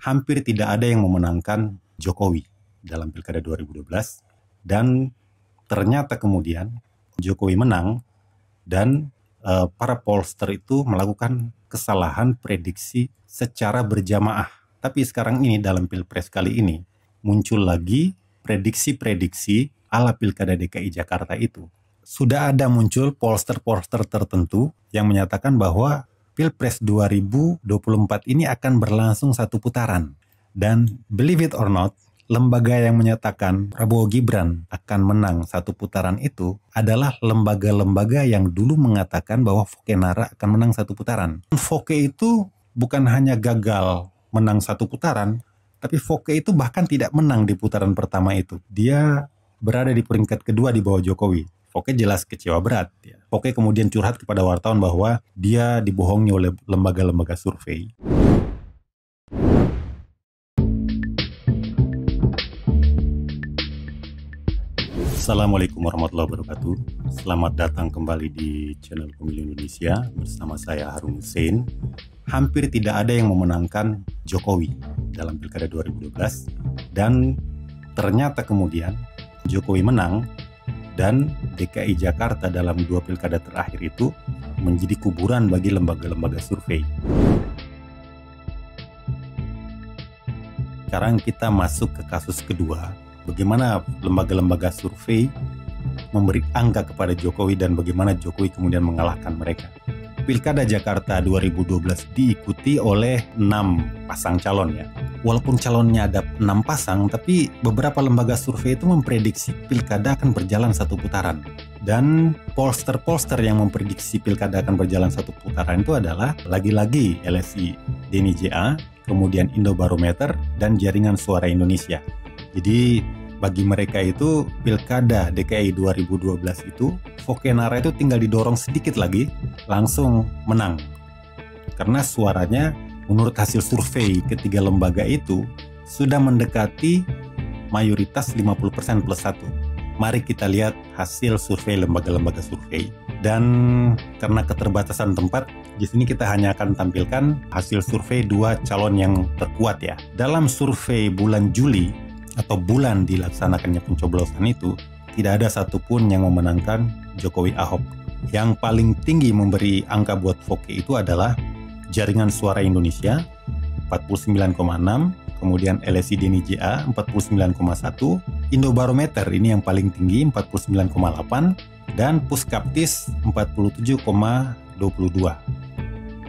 hampir tidak ada yang memenangkan Jokowi dalam Pilkada 2012, dan ternyata kemudian Jokowi menang dan para pollster itu melakukan kesalahan prediksi secara berjamaah. Tapi sekarang ini dalam Pilpres kali ini muncul lagi prediksi-prediksi ala Pilkada DKI Jakarta itu. Sudah ada muncul pollster-pollster tertentu yang menyatakan bahwa Pilpres 2024 ini akan berlangsung satu putaran. Dan believe it or not, lembaga yang menyatakan Prabowo Gibran akan menang satu putaran itu adalah lembaga-lembaga yang dulu mengatakan bahwa Fokenara akan menang satu putaran. Foke itu bukan hanya gagal menang satu putaran, tapi Foke itu bahkan tidak menang di putaran pertama itu. Dia berada di peringkat kedua di bawah Jokowi. Foke jelas kecewa berat. Foke kemudian curhat kepada wartawan bahwa dia dibohongi oleh lembaga-lembaga survei. Assalamualaikum warahmatullahi wabarakatuh. Selamat datang kembali di channel Pemilih Indonesia bersama saya Harun Hussein. Hampir tidak ada yang memenangkan Jokowi dalam Pilkada 2012, dan ternyata kemudian Jokowi menang. Dan DKI Jakarta dalam 2 pilkada terakhir itu menjadi kuburan bagi lembaga-lembaga survei. Sekarang kita masuk ke kasus kedua. Bagaimana lembaga-lembaga survei memberi angka kepada Jokowi dan bagaimana Jokowi kemudian mengalahkan mereka. Pilkada Jakarta 2012 diikuti oleh 6 pasang calon ya. Walaupun calonnya ada 6 pasang, tapi beberapa lembaga survei itu memprediksi pilkada akan berjalan satu putaran. Dan pollster-pollster yang memprediksi pilkada akan berjalan satu putaran itu adalah lagi-lagi LSI Denny Ja, kemudian Indobarometer, dan Jaringan Suara Indonesia. Jadi bagi mereka itu Pilkada DKI 2012 itu Fokenara itu tinggal didorong sedikit lagi langsung menang. Karena suaranya menurut hasil survei ketiga lembaga itu sudah mendekati mayoritas 50% plus 1. Mari kita lihat hasil survei lembaga-lembaga survei. Dan karena keterbatasan tempat, di sini kita hanya akan tampilkan hasil survei 2 calon yang terkuat ya. Dalam survei bulan Juli atau bulan dilaksanakannya pencoblosan itu, tidak ada satupun yang memenangkan Jokowi Ahok. Yang paling tinggi memberi angka buat Foke itu adalah Jaringan Suara Indonesia 49,6, kemudian LSI Denny Ja 49,1, Indobarometer ini yang paling tinggi 49,8, dan Puskaptis 47,22.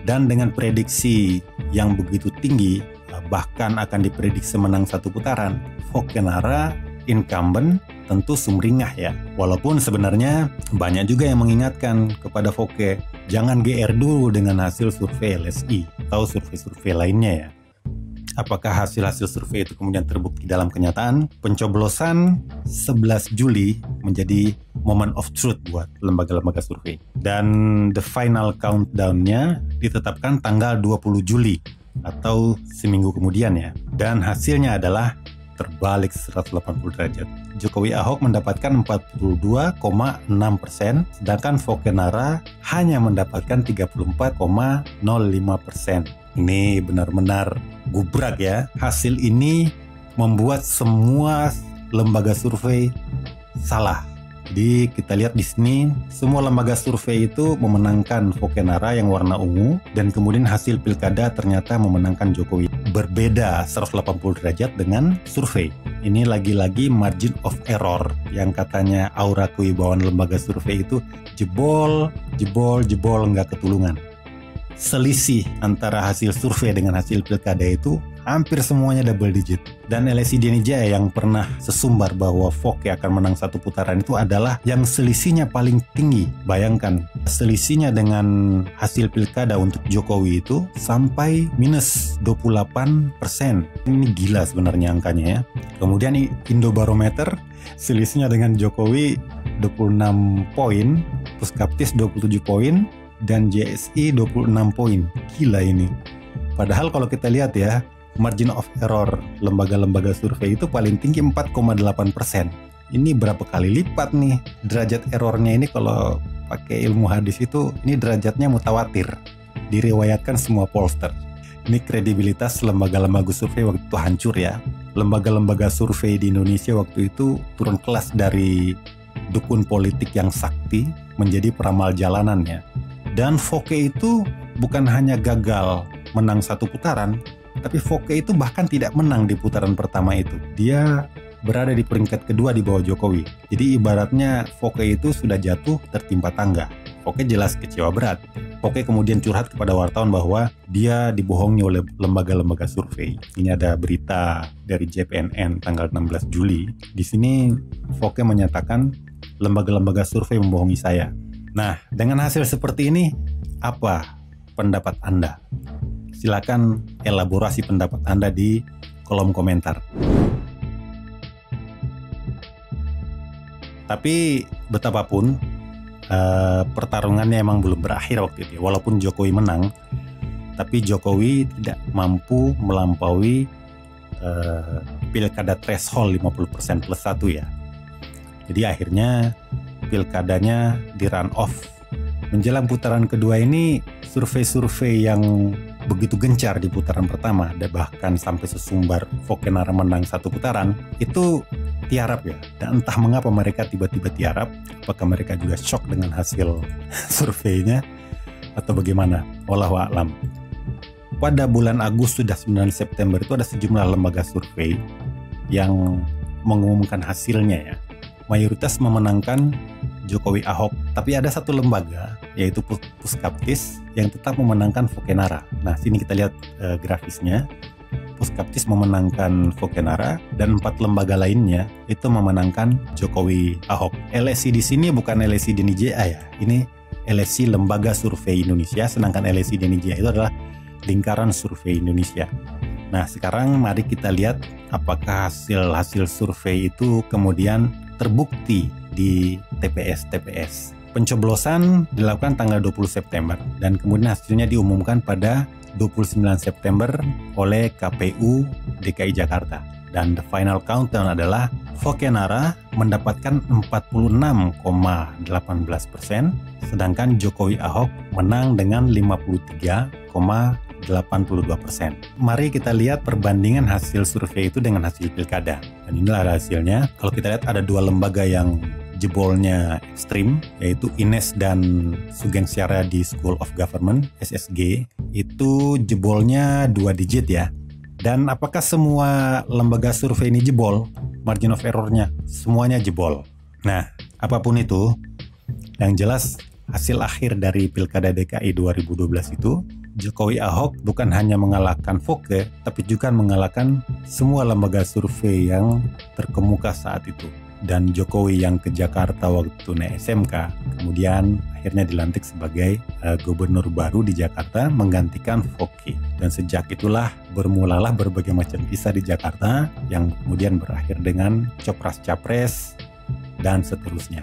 Dan dengan prediksi yang begitu tinggi, bahkan akan diprediksi menang satu putaran, Fokenara incumbent tentu sumringah ya. Walaupun sebenarnya banyak juga yang mengingatkan kepada Foke, jangan GR dulu dengan hasil survei LSI atau survei-survei lainnya ya. Apakah hasil-hasil survei itu kemudian terbukti dalam kenyataan? Pencoblosan 11 Juli menjadi moment of truth buat lembaga-lembaga survei. Dan the final countdown-nya ditetapkan tanggal 20 Juli atau seminggu kemudian ya. Dan hasilnya adalah terbalik 180 derajat. Jokowi Ahok mendapatkan 42,6%, sedangkan Fokenara hanya mendapatkan 34,05%. Ini benar-benar gubrak ya. Hasil ini membuat semua lembaga survei salah. Jadi kita lihat di sini semua lembaga survei itu memenangkan Fokenara yang warna ungu, dan kemudian hasil pilkada ternyata memenangkan Jokowi. Berbeda 180 derajat dengan survei. Ini lagi-lagi margin of error yang katanya aura kewibawaan lembaga survei itu jebol nggak ketulungan. Selisih antara hasil survei dengan hasil pilkada itu hampir semuanya double digit. Dan LSI Denny Ja yang pernah sesumbar bahwa Foke akan menang satu putaran itu adalah yang selisihnya paling tinggi. Bayangkan, selisihnya dengan hasil pilkada untuk Jokowi itu sampai minus 28%. Ini gila sebenarnya angkanya ya. Kemudian Indobarometer selisihnya dengan Jokowi 26 poin, Puskaptis 27 poin, dan JSI 26 poin. Gila ini. Padahal kalau kita lihat ya, margin of error lembaga-lembaga survei itu paling tinggi 4,8%. Ini berapa kali lipat nih derajat errornya ini. Kalau pakai ilmu hadis itu, ini derajatnya mutawatir, diriwayatkan semua pollster. Ini kredibilitas lembaga-lembaga survei waktu itu hancur ya. Lembaga-lembaga survei di Indonesia waktu itu turun kelas dari dukun politik yang sakti menjadi peramal jalanan ya. Dan Fouquet itu bukan hanya gagal menang satu putaran, tapi Fouquet itu bahkan tidak menang di putaran pertama itu. Dia berada di peringkat kedua di bawah Jokowi. Jadi ibaratnya Fouquet itu sudah jatuh tertimpa tangga. Fouquet jelas kecewa berat. Fouquet kemudian curhat kepada wartawan bahwa dia dibohongi oleh lembaga-lembaga survei. Ini ada berita dari JPNN tanggal 16 Juli. Di sini Fouquet menyatakan lembaga-lembaga survei membohongi saya. Nah, dengan hasil seperti ini, apa pendapat Anda? Silakan elaborasi pendapat Anda di kolom komentar. Tapi betapapun pertarungannya emang belum berakhir waktu itu. Walaupun Jokowi menang, tapi Jokowi tidak mampu melampaui pilkada threshold 50% plus 1 ya. Jadi akhirnya pilkadanya di run off. Menjelang putaran kedua ini, survei-survei yang begitu gencar di putaran pertama, dan bahkan sampai sesumbar Fouquet-Nara menang satu putaran, itu tiarap ya. Dan entah mengapa mereka tiba-tiba tiarap, apakah mereka juga shock dengan hasil surveinya atau bagaimana, wallahu a'lam. Pada bulan Agustus dan 9 September itu ada sejumlah lembaga survei yang mengumumkan hasilnya ya. Mayoritas memenangkan Jokowi Ahok, tapi ada satu lembaga yaitu Puskaptis yang tetap memenangkan Fouquet-Nara. Nah, sini kita lihat grafisnya. Puskaptis memenangkan Fouquet-Nara dan 4 lembaga lainnya itu memenangkan Jokowi Ahok. LSI di sini bukan LSI DNIJA ya. Ini LSI Lembaga Survei Indonesia, sedangkan LSI DNIJA itu adalah Lingkaran Survei Indonesia. Nah, sekarang mari kita lihat apakah hasil survei itu kemudian terbukti di TPS. Pencoblosan dilakukan tanggal 20 September dan kemudian hasilnya diumumkan pada 29 September oleh KPU DKI Jakarta. Dan the final countdown adalah Fouquet-Nara mendapatkan 46,18%, sedangkan Jokowi Ahok menang dengan 53,82%. Mari kita lihat perbandingan hasil survei itu dengan hasil pilkada. Dan inilah hasilnya. Kalau kita lihat ada 2 lembaga yang jebolnya ekstrim, yaitu Ines dan Sugeng Syariah School of Government (SSG). Itu jebolnya 2 digit ya. Dan apakah semua lembaga survei ini jebol? Margin of error-nya semuanya jebol. Nah, apapun itu, yang jelas hasil akhir dari Pilkada DKI 2012 itu, Jokowi Ahok bukan hanya mengalahkan Fouquet, tapi juga mengalahkan semua lembaga survei yang terkemuka saat itu. Dan Jokowi yang ke Jakarta waktu naik SMK, kemudian akhirnya dilantik sebagai gubernur baru di Jakarta menggantikan Fouquet. Dan sejak itulah bermulalah berbagai macam kisah di Jakarta yang kemudian berakhir dengan copras-capres dan seterusnya.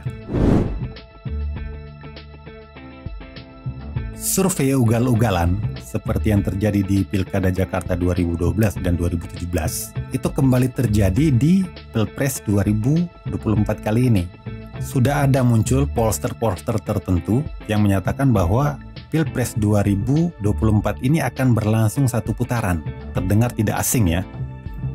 Survei ugal-ugalan seperti yang terjadi di Pilkada Jakarta 2012 dan 2017 itu kembali terjadi di Pilpres 2024 kali ini. Sudah ada muncul polster-polster tertentu yang menyatakan bahwa Pilpres 2024 ini akan berlangsung satu putaran. Terdengar tidak asing ya.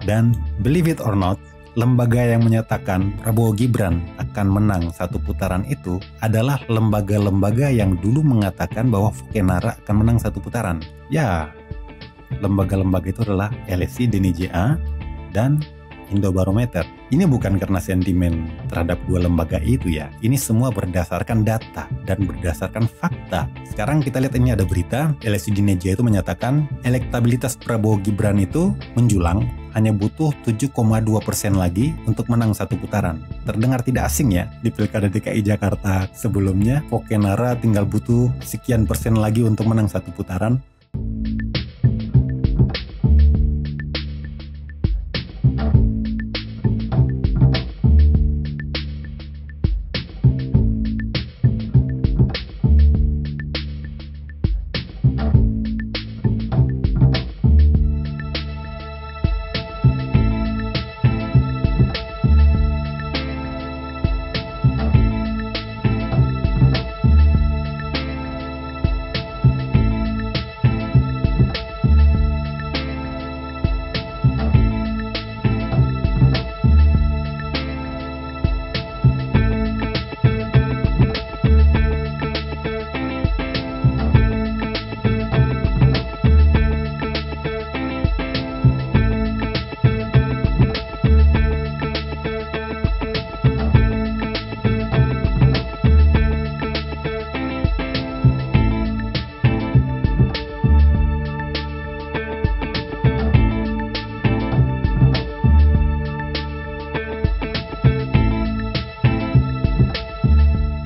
Dan believe it or not, lembaga yang menyatakan Prabowo Gibran akan menang satu putaran itu adalah lembaga-lembaga yang dulu mengatakan bahwa Fouquet-Nara akan menang satu putaran. Ya, lembaga-lembaga itu adalah LSI DNIJA dan Indobarometer. Ini bukan karena sentimen terhadap 2 lembaga itu ya. Ini semua berdasarkan data dan berdasarkan fakta. Sekarang kita lihat ini ada berita, LSI DNIJA itu menyatakan elektabilitas Prabowo Gibran itu menjulang, hanya butuh 7,2% lagi untuk menang satu putaran. Terdengar tidak asing ya, di Pilkada DKI Jakarta sebelumnya, Fouquet-Nara tinggal butuh sekian persen lagi untuk menang satu putaran.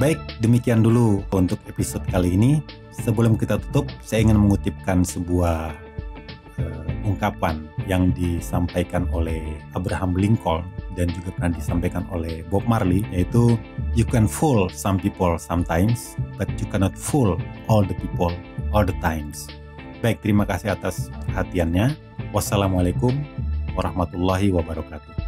Baik, demikian dulu untuk episode kali ini. Sebelum kita tutup, saya ingin mengutipkan sebuah ungkapan yang disampaikan oleh Abraham Lincoln dan juga pernah disampaikan oleh Bob Marley, yaitu you can fool some people sometimes, but you cannot fool all the people all the times. Baik, terima kasih atas perhatiannya. Wassalamualaikum warahmatullahi wabarakatuh.